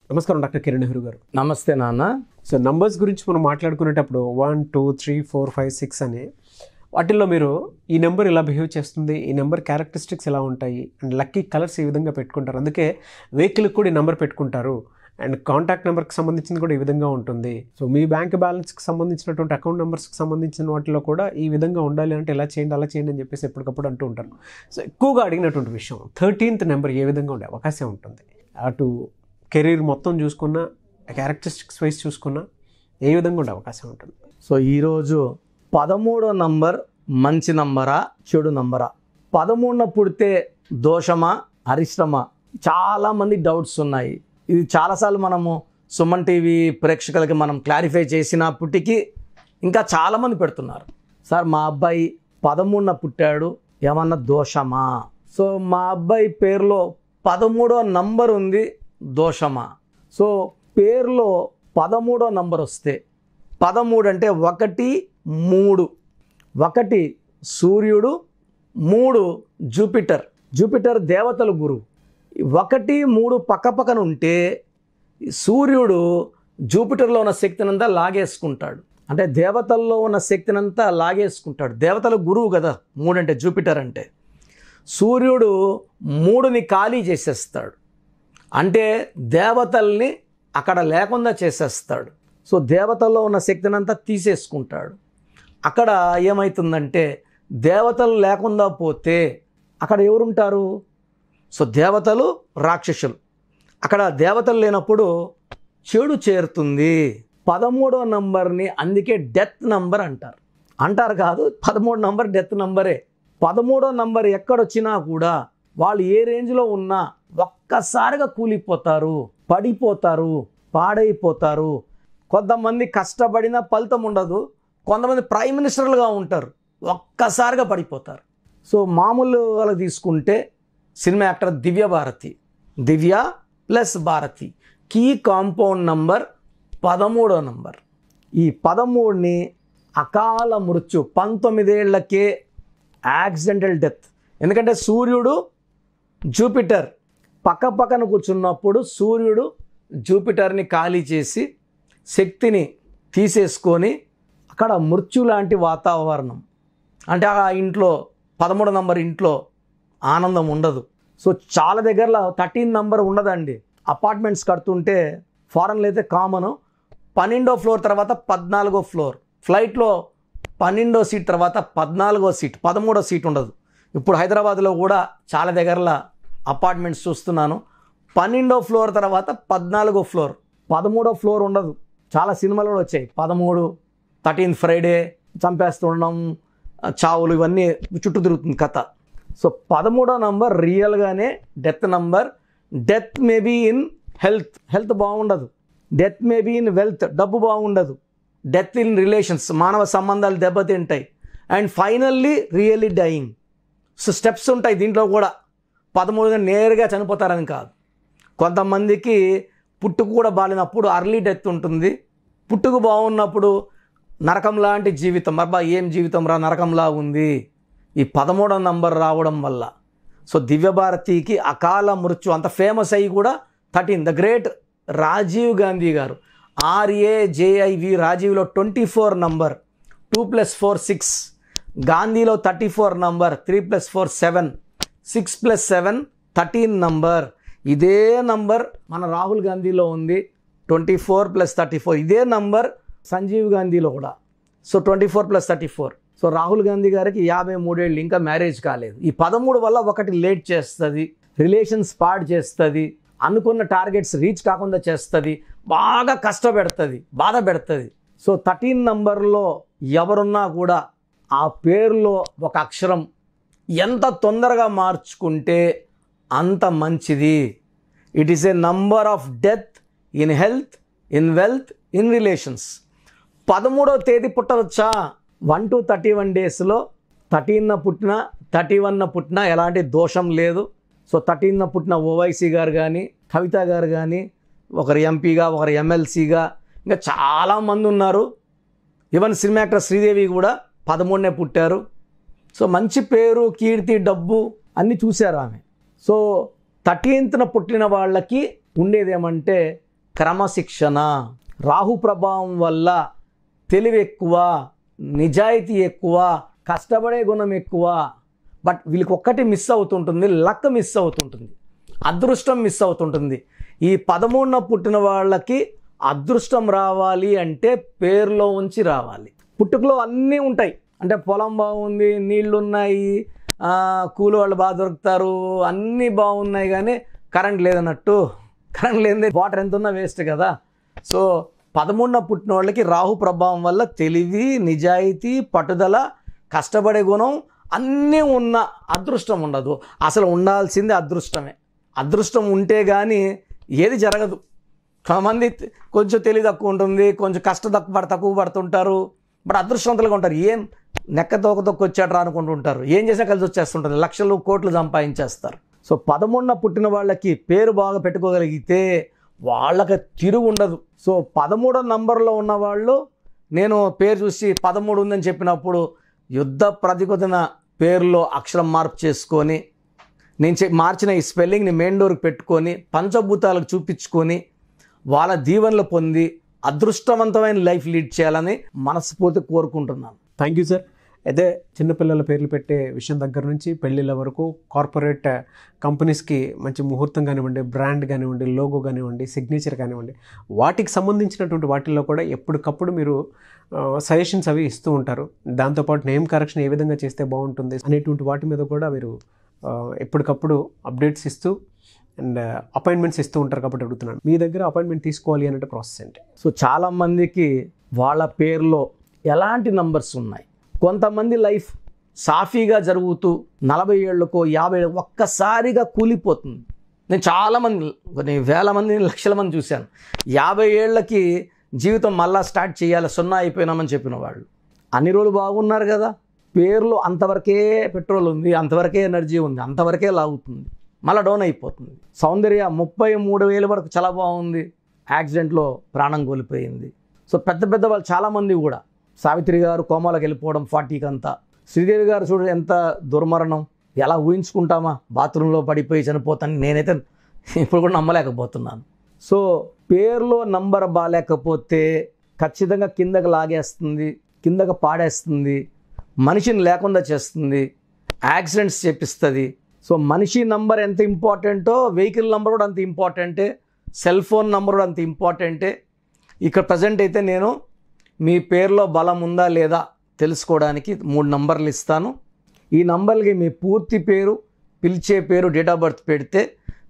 నమస్కారం డాక్టర్ కిరణ్ నెహ్రూ గారు. నమస్తే నాన్న. సో నంబర్స్ గురించి మనం మాట్లాడుకునేటప్పుడు 1 2 3 4 5 6 అని వాటిల్లో మీరు ఈ నెంబర్ ఇలా బిహేవ్ చేస్తుంది, ఈ నెంబర్ క్యారెక్టరిస్టిక్స్ ఎలా ఉంటాయి అండ్ లక్కీ కలర్స్ ఈ విధంగా పెట్టుకుంటారు. అందుకే వెహికల్కి కూడా ఈ నెంబర్ పెట్టుకుంటారు అండ్ కాంటాక్ట్ నెంబర్కి సంబంధించింది కూడా ఈ విధంగా ఉంటుంది. సో మీ బ్యాంక్ బ్యాలెన్స్కి సంబంధించినటువంటి అకౌంట్ నెంబర్స్కి సంబంధించిన వాటిలో కూడా ఈ విధంగా ఉండాలి అంటే ఇలా చేయండి అలా చేయండి అని చెప్పేసి ఎప్పటికప్పుడు అంటూ ఉంటారు. సో ఎక్కువగా అడిగినటువంటి విషయం 13th నెంబర్ ఏ విధంగా ఉండే అవకాశం ఉంటుంది? అటు కెరీర్ మొత్తం చూసుకున్నా, క్యారెక్టరిస్టిక్స్ వైజ్ చూసుకున్నా ఏ విధంగా ఉండే అవకాశం ఉంటుంది? సో ఈరోజు 13వ నంబర్ మంచి నంబరా చెడు నంబరా? 13న పుడితే దోషమా అరిష్టమా? చాలామంది డౌట్స్ ఉన్నాయి. ఇది చాలాసార్లు మనము సుమన్ టీవీ ప్రేక్షకులకి మనం క్లారిఫై చేసినప్పటికీ ఇంకా చాలామంది పెడుతున్నారు, సార్ మా అబ్బాయి 13న పుట్టాడు, ఏమన్నా దోషమా? సో మా అబ్బాయి పేరులో 13వ నంబర్ ఉంది, దోషమా? సో పేరులో 13వ నంబర్ వస్తే 13 అంటే 1 3, 1 సూర్యుడు, 3 జూపిటర్. జూపిటర్ దేవతల గురువు. 1 3 పక్కపక్కన ఉంటే సూర్యుడు జూపిటర్లో ఉన్న శక్తినంతా లాగేసుకుంటాడు, అంటే దేవతల్లో ఉన్న శక్తినంతా లాగేసుకుంటాడు. దేవతల గురువు కదా 3 అంటే, జూపిటర్ అంటే. సూర్యుడు 3ని ఖాళీ చేసేస్తాడు, అంటే దేవతల్ని అక్కడ లేకుండా చేసేస్తాడు. సో దేవతల్లో ఉన్న శక్తినంతా తీసేసుకుంటాడు. అక్కడ ఏమవుతుందంటే దేవతలు లేకుండా పోతే అక్కడ ఎవరుంటారు? సో దేవతలు రాక్షసులు. అక్కడ దేవతలు లేనప్పుడు చెడు చేరుతుంది. 13వ నంబర్ని అందుకే డెత్ నంబర్ అంటారు కాదు, 13 నంబర్ డెత్ నంబరే. 13వ నంబర్ ఎక్కడొచ్చినా కూడా వాళ్ళు ఏ రేంజ్లో ఉన్నా ఒక్కసారిగా కూలిపోతారు, పడిపోతారు, పాడైపోతారు. కొంతమంది కష్టపడినా ఫలితం ఉండదు, కొంతమంది ప్రైమ్ మినిస్టర్లుగా ఉంటారు, ఒక్కసారిగా పడిపోతారు. సో మామూలు వాళ్ళకి తీసుకుంటే cinema actor Divya plus Bharati, key compound number 13వ నంబర్. ఈ 13ని అకాల మృత్యు, 19 ఏళ్లకే యాక్సిడెంటల్ డెత్. ఎందుకంటే సూర్యుడు జూపిటర్ పక్కన కూర్చున్నప్పుడు సూర్యుడు జూపిటర్ని ఖాళీ చేసి శక్తిని తీసేసుకొని అక్కడ మృత్యు లాంటి వాతావరణం. అంటే ఆ ఇంట్లో 13వ నంబర్ ఇంట్లో ఆనందం ఉండదు. సో చాలా దగ్గరలో 13 నంబర్ ఉండదండి. అపార్ట్మెంట్స్ కడుతుంటే ఫారెన్లో అయితే కామను 12వ ఫ్లోర్ తర్వాత 14వ ఫ్లోర్, ఫ్లైట్లో 12వ సీట్ తర్వాత 14వ సీట్, 13వ సీట్ ఉండదు. ఇప్పుడు హైదరాబాద్లో కూడా చాలా దగ్గరలో అపార్ట్మెంట్స్ చూస్తున్నాను, 12వ ఫ్లోర్ తర్వాత 14వ ఫ్లోర్, 13వ ఫ్లోర్ ఉండదు. చాలా సినిమాలు కూడా వచ్చాయి, 13, 13th ఫ్రైడే, చంపేస్తుండడం, చావులు, ఇవన్నీ చుట్టూ తిరుగుతుంది కథ. సో 13వ నంబర్ రియల్గానే death number. Death maybe in health బాగుండదు, డెత్ మేబీ ఇన్ వెల్త్, డబ్బు బాగుండదు, డెత్ ఇన్ రిలేషన్స్, మానవ సంబంధాలు దెబ్బతింటాయి, and finally really dying. So steps ఉంటాయి దీంట్లో కూడా. 13గా నేరుగా చనిపోతారని కాదు. కొంతమందికి పుట్టుకు కూడా బాలినప్పుడు అర్లీ డెత్ ఉంటుంది, పుట్టుకు బాగున్నప్పుడు నరకం లాంటి జీవితం, అబ్బా ఏం జీవితం రా నరకంలా ఉంది, ఈ 13వ నంబర్ రావడం వల్ల. సో దివ్యభారతికి అకాల మృత్యు, అంత ఫేమస్ అయ్యి కూడా 13. ద గ్రేట్ రాజీవ్ గాంధీ గారు, RAJIV, రాజీవ్లో 24 నంబర్, 2 + 4 6, గాంధీలో 34 నంబర్, 3 + 4 7, 6 + 7 13 నంబర్. ఇదే నంబర్ మన రాహుల్ గాంధీలో ఉంది, 24 + 34. ఇదే నంబర్ సంజీవ్ గాంధీలో కూడా. సో 24 + 34. సో రాహుల్ గాంధీ గారికి 53 ఏళ్ళు, ఇంకా మ్యారేజ్ కాలేదు. ఈ 13 వల్ల ఒకటి లేట్ చేస్తుంది, రిలేషన్స్ పాడు చేస్తుంది, అనుకున్న టార్గెట్స్ రీచ్ కాకుండా చేస్తుంది, బాగా కష్టపెడుతుంది, బాధ పెడుతుంది. సో 13 నంబర్లో ఎవరున్నా కూడా ఆ పేరులో ఒక అక్షరం ఎంత తొందరగా మార్చుకుంటే అంత మంచిది. It is a number of death in health, in wealth, in relations. 13వ తేదీ పుట్టవచ్చా? 1 to 31 డేస్లో 13న పుట్టిన, 31న పుట్టిన ఎలాంటి దోషం లేదు. సో 13న పుట్టిన ఓవైసీ గారు కానీ, కవిత గారు కానీ, ఒకరు ఎంపీగా, ఒకరు ఎమ్మెల్సీగా, ఇంకా చాలామంది ఉన్నారు. ఈవెన్ సినిమా యాక్టర్ శ్రీదేవి కూడా 13నే పుట్టారు. సో మంచి పేరు, కీర్తి, డబ్బు అన్నీ చూశారు ఆమె. సో 13న పుట్టిన వాళ్ళకి ఉండేదేమంటే క్రమశిక్షణ. రాహు ప్రభావం వల్ల తెలివి ఎక్కువ, నిజాయితీ ఎక్కువ, కష్టపడే గుణం ఎక్కువ. బట్ వీళ్ళకి ఒక్కటి మిస్ అవుతుంటుంది, లక్ మిస్ అవుతుంటుంది, అదృష్టం మిస్ అవుతుంటుంది. ఈ 13న పుట్టిన వాళ్ళకి అదృష్టం రావాలి అంటే పేరులో ఉంచి రావాలి. పుట్టుకలో అన్నీ ఉంటాయి, అంటే పొలం బాగుంది, నీళ్లు ఉన్నాయి, కూలి వాళ్ళు బాగా దొరుకుతారు, అన్నీ బాగున్నాయి, కానీ కరెంట్ లేదన్నట్టు. కరెంట్ లేనిదే వాటర్ ఎంత ఉన్నా వేస్ట్ కదా. సో 13న పుట్టిన వాళ్ళకి రాహు ప్రభావం వల్ల తెలివి, నిజాయితీ, పట్టుదల, కష్టపడే గుణం అన్నీ ఉన్న అదృష్టం ఉండదు. అసలు ఉండాల్సింది అదృష్టమే. అదృష్టం ఉంటే కానీ ఏది జరగదు. కొంతమంది కొంచెం తెలివి తక్కువ ఉంటుంది, కొంచెం తక్కువ పడుతుంటారు, బట్ అదృష్టవంతులుగా ఉంటారు. ఏం నెక్క తోక వచ్చాడు అనుకుంటుంటారు, ఏం చేసినా కలిసి వచ్చేస్తుంటుంది, లక్షలు కోట్లు సంపాదించేస్తారు. సో 13న పుట్టిన వాళ్ళకి పేరు బాగా పెట్టుకోగలిగితే వాళ్ళకి తిరుగు ఉండదు. సో 13వ నంబర్లో ఉన్న వాళ్ళు, నేను పేరు చూసి 13 ఉందని చెప్పినప్పుడు యుద్ధ ప్రతిపదిన పేరులో అక్షరం మార్పు చేసుకొని, నేను మార్చిన ఈ స్పెల్లింగ్ని మెయిన్ డోర్కి పెట్టుకొని పంచభూతాలకు చూపించుకొని వాళ్ళ దీవెనలు పొంది అదృష్టవంతమైన లైఫ్ లీడ్ చేయాలని మనస్ఫూర్తి కోరుకుంటున్నాను. Thank you sir. అయితే చిన్నపిల్లల పేర్లు పెట్టే విషయం దగ్గర నుంచి పెళ్ళిళ్ళ వరకు, కార్పొరేట్ కంపెనీస్కి మంచి ముహూర్తం కానివ్వండి, బ్రాండ్ కానివ్వండి, లోగో కానివ్వండి, సిగ్నేచర్ కానివ్వండి, వాటికి సంబంధించినటువంటి వాటిల్లో కూడా ఎప్పటికప్పుడు మీరు సజెషన్స్ అవి ఇస్తూ ఉంటారు. దాంతోపాటు నేమ్ కరెక్షన్ ఏ విధంగా చేస్తే బాగుంటుంది అనేటువంటి వాటి మీద కూడా మీరు ఎప్పటికప్పుడు అప్డేట్స్ ఇస్తూ అండ్ అపాయింట్మెంట్స్ ఇస్తూ ఉంటారు. కాబట్టి అడుగుతున్నాను, మీ దగ్గర అపాయింట్మెంట్ తీసుకోవాలి అంటే ప్రాసెస్ ఏంటి? సో చాలామందికి వాళ్ళ పేరులో ఎలాంటి నంబర్స్ ఉన్నాయి, కొంతమంది లైఫ్ సాఫీగా జరుగుతూ 40 ఏళ్ళకో 50 ఏళ్ళకో ఒక్కసారిగా కూలిపోతుంది. నేను చాలామంది, కొన్ని వేల మంది, లక్షల మంది చూశాను. 50 ఏళ్ళకి జీవితం మళ్ళా స్టార్ట్ చేయాలి, 0 అయిపోయినామని చెప్పిన వాళ్ళు. అన్ని రోజులు బాగున్నారు కదా, పేరులో అంతవరకే పెట్రోల్ ఉంది, అంతవరకే ఎనర్జీ ఉంది, అంతవరకే లాగుతుంది, మళ్ళీ డౌన్ అయిపోతుంది. సౌందర్య 33,000 వరకు చాలా బాగుంది, యాక్సిడెంట్లో ప్రాణం కోల్పోయింది. సో పెద్ద పెద్ద వాళ్ళు చాలామంది కూడా, సావిత్రి గారు కోమాలకు వెళ్ళిపోవడం 40కి అంతా, శ్రీదేవి గారు చూడ ఎంత దుర్మరణం, ఎలా ఊహించుకుంటామా, బాత్రూంలో పడిపోయి చనిపోతాను, నేనైతే ఇప్పుడు కూడా నమ్మలేకపోతున్నాను. సో పేరులో నంబర్ బాగాలేకపోతే ఖచ్చితంగా కిందకి లాగేస్తుంది, కిందకి పాడేస్తుంది, మనిషిని లేకుండా చేస్తుంది, యాక్సిడెంట్స్ చేపిస్తుంది. సో మనిషి నంబర్ ఎంత ఇంపార్టెంటో వెహికల్ నంబర్ కూడా అంత ఇంపార్టెంటే, సెల్ ఫోన్ నంబర్ కూడా అంత ఇంపార్టెంటే. ఇక్కడ ప్రజెంట్ అయితే నేను మీ పేరులో బలం ఉందా లేదా తెలుసుకోవడానికి 3 నంబర్లు ఇస్తాను. ఈ నంబర్లకి మీ పూర్తి పేరు, పిలిచే పేరు, డేట్ ఆఫ్ బర్త్ పెడితే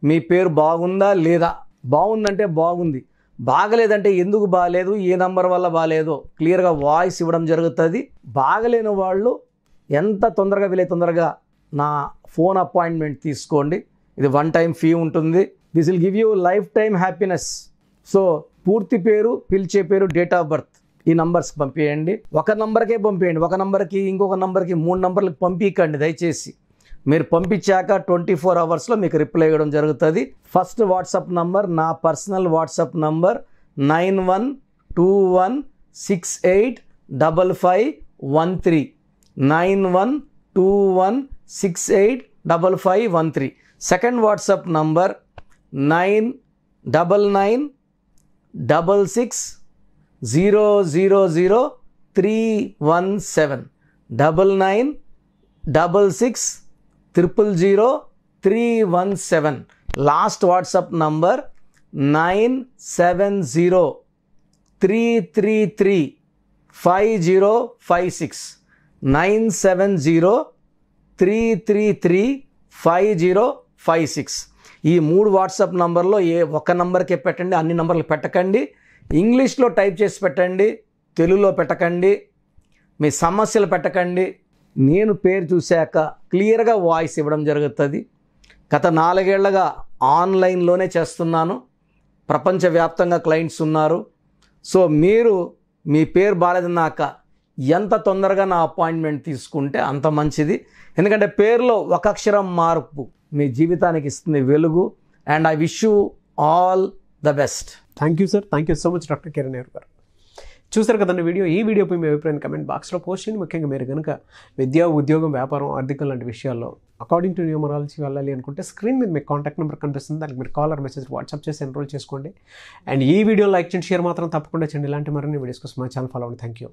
మీ పేరు బాగుందా లేదా, బాగుందంటే బాగుంది, బాగలేదంటే ఎందుకు బాగలేదు, ఏ నంబర్ వల్ల బాగలేదో క్లియర్గా వాయిస్ ఇవ్వడం జరుగుతుంది. బాగలేని వాళ్ళు ఎంత తొందరగా వీలైతే తొందరగా నా ఫోన్ అపాయింట్మెంట్ తీసుకోండి. ఇది 1 టైం ఫీ ఉంటుంది. This will give you life time happiness. So పూర్తి పేరు, పిలిచే పేరు, డేట్ ఆఫ్ బర్త్ ఈ నంబర్స్కి పంపించండి. ఒక నంబర్కే పంపించండి, ఒక నంబర్కి ఇంకొక నంబర్కి 3 నంబర్లకు పంపించండి దయచేసి. మీరు పంపించాక 24 అవర్స్లో మీకు రిప్లై ఇవ్వడం జరుగుతుంది. ఫస్ట్ వాట్సాప్ నంబర్ నా personal WhatsApp number 9121685513 9121685513. Second WhatsApp number 9966000317 9966000317. Last WhatsApp number 9703335056 9703335056. ఈ 3 వాట్సాప్ నంబర్లో ఏ ఒక్క నంబర్కే పెట్టండి, అన్ని నంబర్లు పెట్టకండి. ఇంగ్లీష్లో టైప్ చేసి పెట్టండి, తెలుగులో పెట్టకండి, మీ సమస్యలు పెట్టకండి. నేను పేరు చూశాక క్లియర్గా వాయిస్ ఇవ్వడం జరుగుతుంది. గత 4 ఏళ్లుగా ఆన్లైన్లోనే చేస్తున్నాను, ప్రపంచవ్యాప్తంగా క్లయింట్స్ ఉన్నారు. సో మీరు మీ పేరు బాలేదన్నాక ఎంత తొందరగా నా అపాయింట్మెంట్ తీసుకుంటే అంత మంచిది. ఎందుకంటే పేరులో ఒక అక్షరం మార్పు మీ జీవితానికి ఇస్తుంది వెలుగు. And I wish you all the best. Thank you sir, thank you so much doctor Kiran గారు. చూసారు కదండి వీడియో. ఈ వీడియోపై మీ అభిప్రాయం కమెంట్ బాక్స్లో పోస్ట్ చేయండి. ముఖ్యంగా మీరు కనుక విద్య, ఉద్యోగం, వ్యాపారం, ఆర్థికం లాంటి విషయాల్లో అకార్డింగ్ టు న్యూమరాలజీ వెళ్ళాలి అనుకుంటే స్క్రీన్ మీద మీకు కాంటాక్ట్ నెంబర్ కనిపిస్తుంది, దానికి మీరు కాల్ ఆర్ మెసేజ్ వాట్సాప్ చేసి ఎన్రోల్ చేసుకోండి. అండ్ ఈ వీడియో లైక్ చేయండి, షేర్ మాత్రం తప్పకుండా చేయండి. ఇలాంటి మరిన్ని వీడియోస్ కోసం మా ఛానల్ ఫాలో అవ్వండి. Thank you.